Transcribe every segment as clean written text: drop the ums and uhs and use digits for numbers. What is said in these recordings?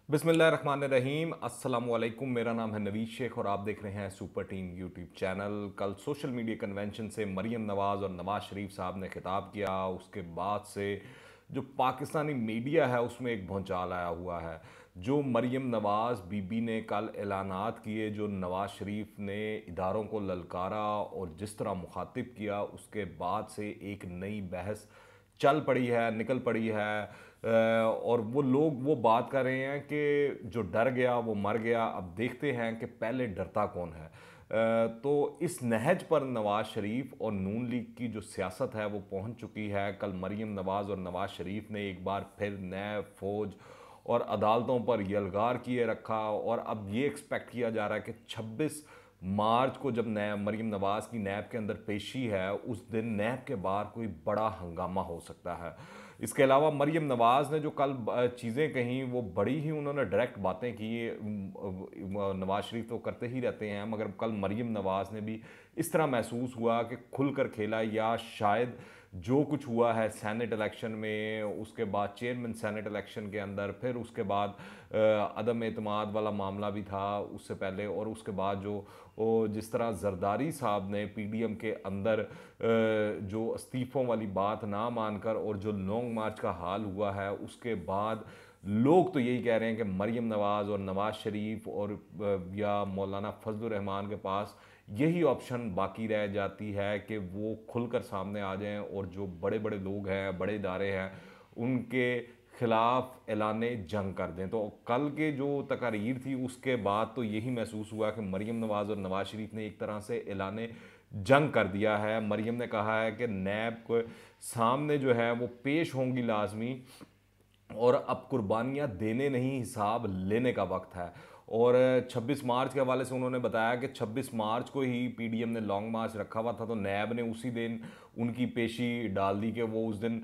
बिस्मिल्लाहिर्रहमानिर्रहीम अस्सलाम वालेकुम। मेरा नाम है नवीद शेख और आप देख रहे हैं सुपर टीम यूट्यूब चैनल। कल सोशल मीडिया कन्वेंशन से मरीम नवाज़ और नवाज़ शरीफ साहब ने खिताब किया। उसके बाद से जो पाकिस्तानी मीडिया है उसमें एक भौचाल आया हुआ है। जो मरीम नवाज़ बीबी ने कल ऐलानात किए, जो नवाज़ शरीफ ने इदारों को ललकारा और जिस तरह मुखातिब किया, उसके बाद से एक नई बहस चल पड़ी है, निकल पड़ी है। और वो लोग वो बात कर रहे हैं कि जो डर गया वो मर गया। अब देखते हैं कि पहले डरता कौन है। तो इस नहज पर नवाज़ शरीफ और नून लीग की जो सियासत है वो पहुंच चुकी है। कल मरीम नवाज़ और नवाज़ शरीफ ने एक बार फिर नैब, फौज और अदालतों पर यलगार किए रखा और अब ये एक्सपेक्ट किया जा रहा है कि 26 मार्च को जब नैब मरीम नवाज़ की नैब के अंदर पेशी है, उस दिन नैब के बाहर कोई बड़ा हंगामा हो सकता है। इसके अलावा मरीम नवाज़ ने जो कल चीज़ें कहीं वो बड़ी ही उन्होंने डायरेक्ट बातें की। नवाज़ शरीफ तो करते ही रहते हैं, मगर कल मरीम नवाज़ ने भी इस तरह महसूस हुआ कि खुलकर खेला, या शायद जो कुछ हुआ है सेनेट इलेक्शन में, उसके बाद चेयरमैन सेनेट इलेक्शन के अंदर, फिर उसके बाद अदम एतमाद वाला मामला भी था उससे पहले, और उसके बाद जो जिस तरह जरदारी साहब ने पीडीएम के अंदर जो इस्तीफ़ों वाली बात ना मानकर और जो लॉन्ग मार्च का हाल हुआ है, उसके बाद लोग तो यही कह रहे हैं कि मरीम नवाज़ और नवाज़ शरीफ और या मौलाना फजलुर रहमान के पास यही ऑप्शन बाकी रह जाती है कि वो खुलकर सामने आ जाएं और जो बड़े बड़े लोग हैं, बड़े इदारे हैं, उनके खिलाफ ऐलान जंग कर दें। तो कल के जो तकारीर थी उसके बाद तो यही महसूस हुआ कि मरीम नवाज़ और नवाज़ शरीफ ने एक तरह से ऐलान जंग कर दिया है। मरीम ने कहा है कि नैब को सामने जो है वो पेश होंगी लाजमी, और अब कुर्बानियाँ देने नहीं, हिसाब लेने का वक्त है। और 26 मार्च के हवाले से उन्होंने बताया कि 26 मार्च को ही पीडीएम ने लॉन्ग मार्च रखा हुआ था, तो नैब ने उसी दिन उनकी पेशी डाल दी कि वो उस दिन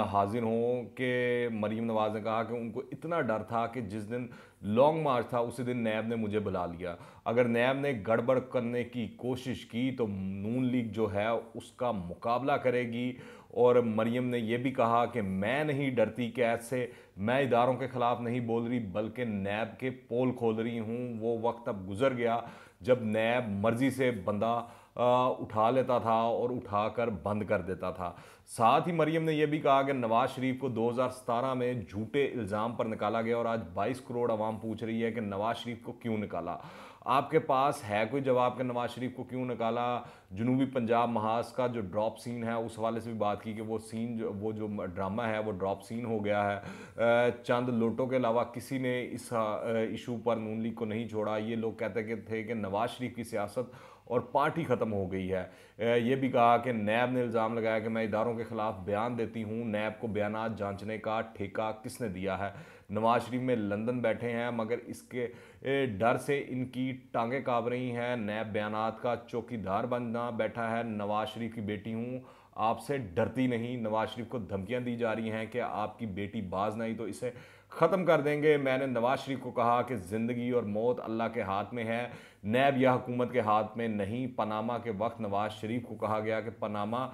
हाजिर हों। कि मरीम नवाज़ ने कहा कि उनको इतना डर था कि जिस दिन लॉन्ग मार्च था उसी दिन नैब ने मुझे बुला लिया। अगर नैब ने गड़बड़ करने की कोशिश की तो नून लीग जो है उसका मुकाबला करेगी। और मरीम ने यह भी कहा कि मैं नहीं डरती कैद से, मैं इदारों के खिलाफ नहीं बोल रही बल्कि नैब के पोल खोल रही हूँ। वो वक्त अब गुजर गया जब नैब मर्जी से बंदा उठा लेता था और उठाकर बंद कर देता था। साथ ही मरीम ने यह भी कहा कि नवाज शरीफ को 2017 में झूठे इल्ज़ाम पर निकाला गया और आज 22 करोड़ आवाम पूछ रही है कि नवाज शरीफ को क्यों निकाला। आपके पास है कोई जवाब कि नवाज शरीफ को क्यों निकाला? जनूबी पंजाब महाज का जो ड्रॉप सीन है उस हवाले से भी बात की कि वो सीन जो ड्रामा है वो ड्रॉप सीन हो गया है। चंद लोटों के अलावा किसी ने इस इशू पर नून लीग को नहीं छोड़ा। ये लोग कहते थे कि नवाज शरीफ की सियासत और पार्टी ख़त्म हो गई है। ये भी कहा कि नैब ने इल्ज़ाम लगाया कि मैं इदारों के खिलाफ बयान देती हूँ। नैब को बयानात जांचने का ठेका किसने दिया है? नवाज शरीफ में लंदन बैठे हैं मगर इसके डर से इनकी टांगें काँप रही हैं। नैब बयानात का चौकीदार बनना बैठा है। नवाज शरीफ की बेटी हूँ, आपसे डरती नहीं। नवाज शरीफ को धमकियां दी जा रही हैं कि आपकी बेटी बाज नहीं तो इसे ख़त्म कर देंगे। मैंने नवाज शरीफ को कहा कि ज़िंदगी और मौत अल्लाह के हाथ में है, नैब या हुकूमत के हाथ में नहीं। पनामा के वक्त नवाज शरीफ को कहा गया कि पनामा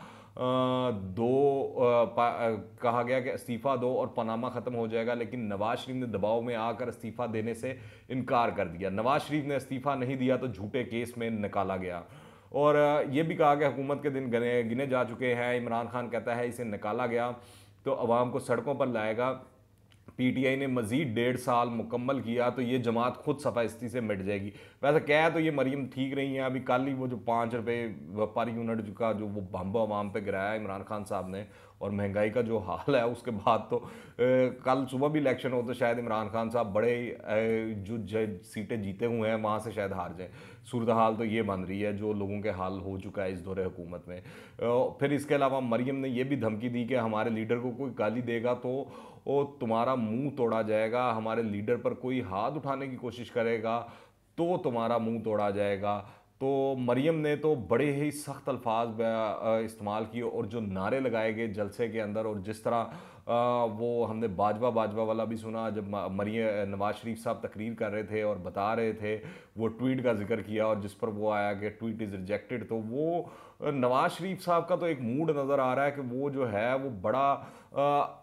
कहा गया कि इस्तीफ़ा दो और पनामा ख़त्म हो जाएगा, लेकिन नवाज शरीफ ने दबाव में आकर इस्तीफ़ा देने से इनकार कर दिया। नवाज शरीफ ने इस्तीफ़ा नहीं दिया तो झूठे केस में निकाला गया। और ये भी कहा कि हुकूमत के दिन गिने गिने जा चुके हैं। इमरान खान कहता है इसे निकाला गया तो अवाम को सड़कों पर लाएगा। पीटीआई ने मजीद 1.5 साल मुकम्मल किया तो ये जमात खुद सफाइस्ती से मिट जाएगी। वैसे क्या है तो ये मरीम ठीक रही हैं। अभी कल ही वो जो 5 रुपये व्यापारी यूनिट का जो वो बम्ब आवाम पे गिराया इमरान खान साहब ने, और महंगाई का जो हाल है उसके बाद तो कल सुबह भी इलेक्शन हो तो शायद इमरान खान साहब बड़े जो सीटें जीते हुए हैं वहाँ से शायद हार जाएँ। सूरत हाल तो ये बन रही है जो लोगों के हाल हो चुका है इस दौरे हुकूमत में। फिर इसके अलावा मरीम ने यह भी धमकी दी कि हमारे लीडर को कोई गाली देगा तो वो तुम्हारा मुंह तोड़ा जाएगा, हमारे लीडर पर कोई हाथ उठाने की कोशिश करेगा तो तुम्हारा मुंह तोड़ा जाएगा। तो मरियम ने तो बड़े ही सख्त अल्फाज इस्तेमाल किए और जो नारे लगाए गए जलसे के अंदर, और जिस तरह वो हमने बाजवा बाजवा वाला भी सुना जब मरियम नवाज शरीफ साहब तकरीर कर रहे थे और बता रहे थे, वो ट्वीट का जिक्र किया और जिस पर वो आया कि ट्वीट इज़ रिजेक्टेड, तो वो नवाज शरीफ साहब का तो एक मूड नज़र आ रहा है कि वो जो है वो बड़ा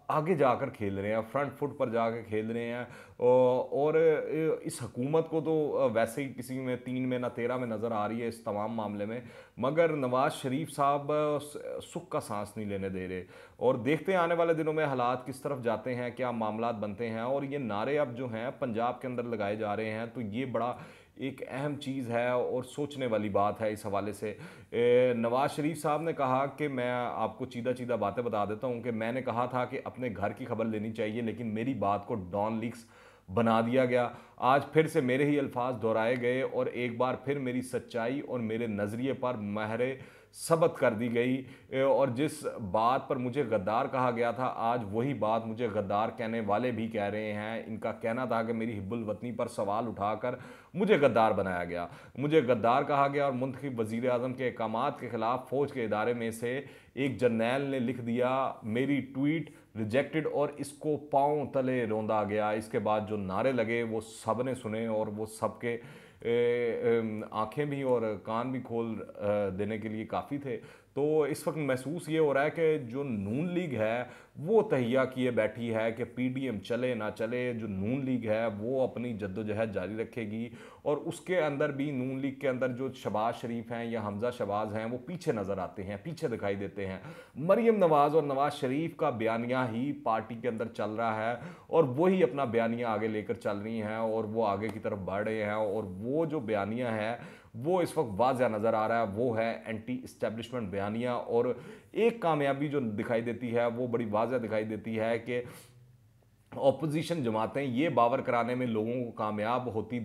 आगे जाकर खेल रहे हैं, फ्रंट फुट पर जाकर खेल रहे हैं। और इस हुकूमत को तो वैसे ही किसी में 3 में ना 13 में नज़र आ रही है इस तमाम मामले में, मगर नवाज शरीफ साहब सुख का सांस नहीं लेने दे रहे। और देखते हैं आने वाले दिनों में हालात किस तरफ जाते हैं, क्या मामलात बनते हैं। और ये नारे अब जो हैं पंजाब के अंदर लगाए जा रहे हैं, तो ये बड़ा एक अहम चीज़ है और सोचने वाली बात है इस हवाले से। नवाज शरीफ साहब ने कहा कि मैं आपको सीधा सीधा बातें बता देता हूं कि मैंने कहा था कि अपने घर की खबर लेनी चाहिए, लेकिन मेरी बात को डॉन लीक्स बना दिया गया। आज फिर से मेरे ही अल्फाज दोहराए गए और एक बार फिर मेरी सच्चाई और मेरे नज़रिए पर महरे सबत कर दी गई। और जिस बात पर मुझे गद्दार कहा गया था, आज वही बात मुझे गद्दार कहने वाले भी कह रहे हैं। इनका कहना था कि मेरी हिब्बुल वतनी पर सवाल उठाकर मुझे गद्दार बनाया गया, मुझे गद्दार कहा गया। और मुंतखब वज़ीर आज़म के अहकामात के ख़िलाफ़ फ़ौज के इदारे में से एक जर्नैल ने लिख दिया मेरी ट्वीट रिजेक्टेड, और इसको पाँव तले रौंदा गया। इसके बाद जो नारे लगे वो सब ने सुने और वो सबके आंखें भी और कान भी खोल देने के लिए काफ़ी थे। तो इस वक्त महसूस ये हो रहा है कि जो नून लीग है वो तहिया किए बैठी है कि पीडीएम चले ना चले, जो नून लीग है वो अपनी जद्दोजहद जारी रखेगी। और उसके अंदर भी नून लीग के अंदर जो शहबाज शरीफ हैं या हमजा शहबाज हैं वो पीछे नज़र आते हैं, पीछे दिखाई देते हैं। मरीम नवाज़ और नवाज शरीफ का बयानिया ही पार्टी के अंदर चल रहा है और वही अपना बयानिया आगे लेकर चल रही हैं और वो आगे की तरफ बढ़ रहे हैं। और वो जो बयानिया है वो इस वक्त वाज़ह नज़र आ रहा है, वो है एंटी इस्टेब्लिशमेंट बयानिया। और एक कामयाबी जो दिखाई देती है वो बड़ी वाज़ह दिखाई देती है कि ऑपोजिशन जमातें ये बावर कराने में लोगों को कामयाब होती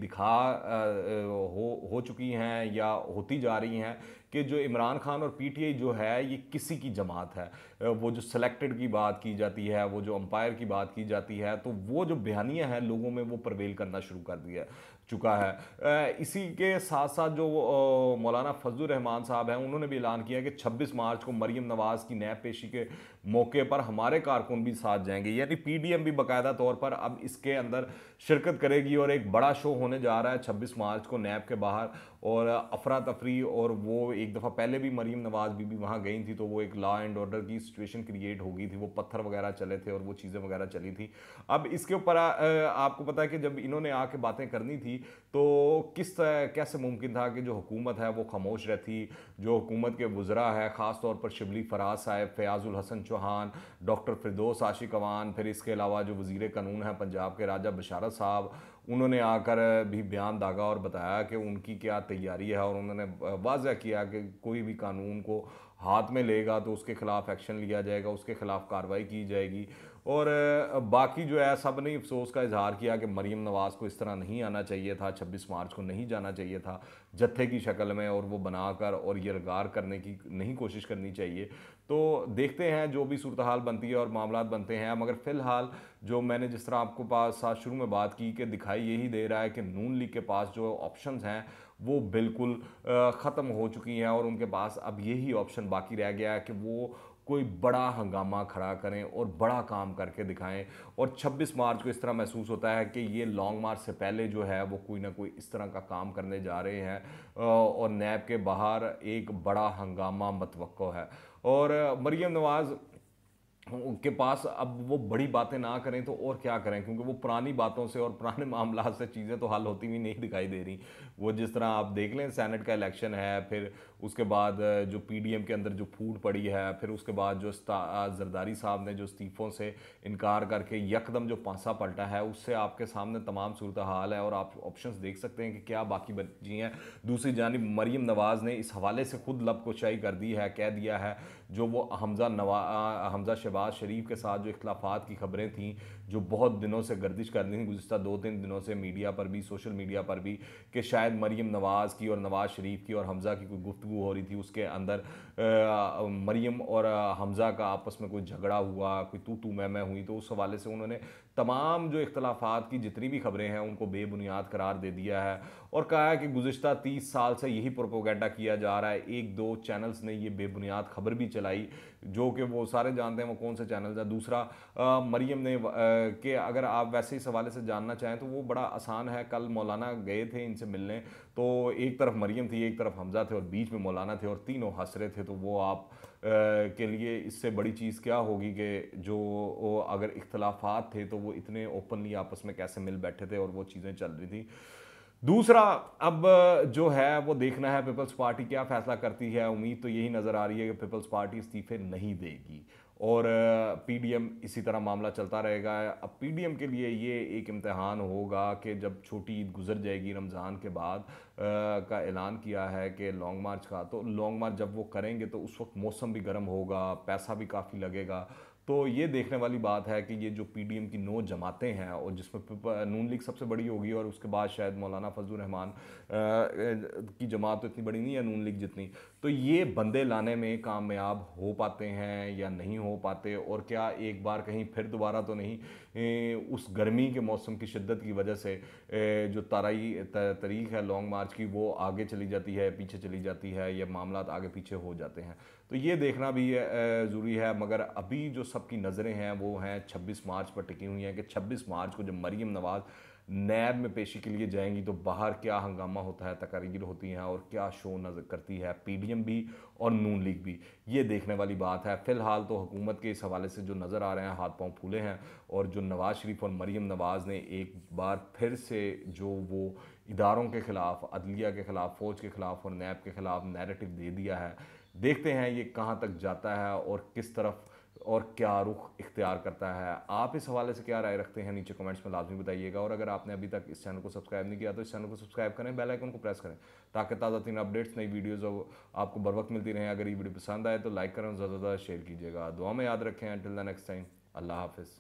हो चुकी हैं या होती जा रही हैं कि जो इमरान खान और पीटीआई जो है ये किसी की जमात है। वो जो सिलेक्टेड की बात की जाती है, वो जो अंपायर की बात की जाती है, तो वो जो बयानियाँ हैं लोगों में वो प्रवेल करना शुरू कर दिया चुका है। इसी के साथ साथ जो मौलाना फजलुर रहमान साहब हैं उन्होंने भी ऐलान किया कि 26 मार्च को मरीम नवाज़ की नैब पेशी के मौके पर हमारे कारकुन भी साथ जाएंगे, यानी पीडीएम भी बाकायदा तौर पर अब इसके अंदर शिरकत करेगी। और एक बड़ा शो होने जा रहा है 26 मार्च को नैब के बाहर, और अफरा तफरी। और वो एक दफ़ा पहले भी मरीम नवाज़ बीबी वहाँ गई थी तो वो एक लॉ एंड ऑर्डर की सिचुएशन क्रिएट हो गई थी, वो पत्थर वगैरह चले थे और वो चीज़ें वगैरह चली थी। अब इसके ऊपर आपको पता है कि जब इन्होंने आके बातें करनी थी तो कैसे मुमकिन था कि जो हुकूमत है वो खामोश रहती। जो हुकूमत के वज़रा है ख़ास तौर पर शिबली फराज साहब, फ़याज़ुल हसन चौहान, डॉक्टर फिरदौस आशिक अवान, फिर इसके अलावा जो वज़ीर कानून है पंजाब के राजा बशारत साहब, उन्होंने आकर भी बयान दागा और बताया कि उनकी क्या तैयारी है। और उन्होंने वाज़ह किया कि कोई भी कानून को हाथ में लेगा तो उसके खिलाफ एक्शन लिया जाएगा, उसके खिलाफ कार्रवाई की जाएगी। और बाकी जो है सब ने अफसोस का इजहार किया कि मरीम नवाज़ को इस तरह नहीं आना चाहिए था, 26 मार्च को नहीं जाना चाहिए था जत्थे की शक्ल में, और वो बनाकर और यरगार करने की नहीं कोशिश करनी चाहिए। तो देखते हैं जो भी सूरत हाल बनती है और मामलात बनते हैं। मगर फ़िलहाल जो मैंने जिस तरह आपको पास साथ शुरू में बात की कि दिखाई यही दे रहा है कि नून लीग के पास जो ऑप्शंस हैं वो बिल्कुल ख़त्म हो चुकी हैं और उनके पास अब यही ऑप्शन बाकी रह गया है कि वो कोई बड़ा हंगामा खड़ा करें और बड़ा काम करके दिखाएं। और 26 मार्च को इस तरह महसूस होता है कि ये लॉन्ग मार्च से पहले जो है वो कोई ना कोई इस तरह का काम करने जा रहे हैं और नैब के बाहर एक बड़ा हंगामा मतवक्को है। और मरीम नवाज़ उनके पास अब वो बड़ी बातें ना करें तो और क्या करें, क्योंकि वो पुरानी बातों से और पुराने मामला से चीज़ें तो हल होती हुई नहीं दिखाई दे रही। वो जिस तरह आप देख लें सेनेट का इलेक्शन है, फिर उसके बाद जो पीडीएम के अंदर जो फूट पड़ी है, फिर उसके बाद जो जरदारी साहब ने जो इस्तीफ़ों से इनकार करके यकदम जो पांसा पलटा है, उससे आपके सामने तमाम सूरत हाल है और आप ऑप्शंस देख सकते हैं कि क्या बाकी बची हैं। दूसरी जानिब मरीम नवाज़ ने इस हवाले से खुद लबकुशाई कर दी है, कह दिया है जो वो हमजा शहबाज शरीफ के साथ जो इख्तलाफात की खबरें थीं जो बहुत दिनों से गर्दिश कर रही थी गुज़िस्ता 2-3 दिनों से मीडिया पर भी, सोशल मीडिया पर भी, कि शायद मरीम नवाज़ की और नवाज़ शरीफ की और हमज़ा की कोई गुफ्तगू हो रही थी, उसके अंदर मरीम और हमज़ा का आपस में कोई झगड़ा हुआ, कोई तू तू मैं हुई। तो उस हवाले से उन्होंने तमाम जो इख्तलाफात की जितनी भी खबरें हैं उनको बेबुनियाद करार दे दिया है और कहा है कि गुज़िश्ता 30 साल से यही प्रोपोगंडा किया जा रहा है। एक दो चैनल्स ने ये बेबुनियाद खबर भी चलाई जो कि वो सारे जानते हैं वो कौन से चैनल्स हैं। दूसरा मरियम ने कि अगर आप वैसे इस हवाले से जानना चाहें तो वो बड़ा आसान है। कल मौलाना गए थे इनसे मिलने, तो एक तरफ मरियम थी, एक तरफ हमज़ा थे और बीच में मौलाना थे और तीनों हंस रहे थे। तो वो आप के लिए इससे बड़ी चीज़ क्या होगी कि जो अगर इख्तलाफात थे तो वो इतने ओपनली आपस में कैसे मिल बैठे थे और वो चीज़ें चल रही थी। दूसरा, अब जो है वो देखना है पीपल्स पार्टी क्या फैसला करती है। उम्मीद तो यही नज़र आ रही है कि पीपल्स पार्टी इस्तीफे नहीं देगी और पीडीएम इसी तरह मामला चलता रहेगा। अब पीडीएम के लिए ये एक इम्तिहान होगा कि जब छोटी ईद गुजर जाएगी रमज़ान के बाद का ऐलान किया है कि लॉन्ग मार्च का, तो लॉन्ग मार्च जब वो करेंगे तो उस वक्त मौसम भी गर्म होगा, पैसा भी काफ़ी लगेगा। तो ये देखने वाली बात है कि ये जो पीडीएम की 9 जमातें हैं और जिसमें नून लीग सबसे बड़ी होगी और उसके बाद शायद मौलाना फजलुर रहमान की जमात तो इतनी बड़ी नहीं है नून लीग जितनी, तो ये बंदे लाने में कामयाब हो पाते हैं या नहीं हो पाते और क्या एक बार कहीं फिर दोबारा तो नहीं उस गर्मी के मौसम की शिद्दत की वजह से जो तारीख है लॉन्ग मार्च की वो आगे चली जाती है, पीछे चली जाती है, या मामला आगे पीछे हो जाते हैं। तो ये देखना भी ज़रूरी है। मगर अभी जो सबकी नज़रें हैं वो हैं 26 मार्च पर टिकी हुई हैं कि 26 मार्च को जब मरीम नवाज़ नैब में पेशी के लिए जाएंगी तो बाहर क्या हंगामा होता है, तकारीर होती हैं और क्या शो नज़र करती है पीडीएम भी और नून लीग भी, ये देखने वाली बात है। फ़िलहाल तो हुकूमत के इस हवाले से जो नज़र आ रहे हैं हाथ पांव फूले हैं और जो नवाज़ शरीफ और मरीम नवाज़ ने एक बार फिर से जो वो इदारों के ख़िलाफ़, अदलिया के ख़िलाफ़, फ़ौज के ख़िलाफ़ और नैब के ख़िलाफ़ नैरेटिव दे दिया है। देखते हैं ये कहाँ तक जाता है और किस तरफ और क्या रुख इख्तियार करता है। आप इस हवाले से क्या राय रखते हैं नीचे कमेंट्स में लाजमी बताइएगा और अगर आपने अभी तक इस चैनल को सब्सक्राइब नहीं किया तो इस चैनल को सब्सक्राइब करें, बेल आइकन को प्रेस करें ताकि ताज़ा तीन अपडेट्स, नई वीडियोज़ आपको बर वक्त मिलती रहें। अगर ये वीडियो पसंद आए तो लाइक करें, ज़्यादा से ज़्यादा शेयर कीजिएगा। दुआ में याद रखें। अंटिल द नेक्स्ट टाइम, अल्लाह हाफिज़।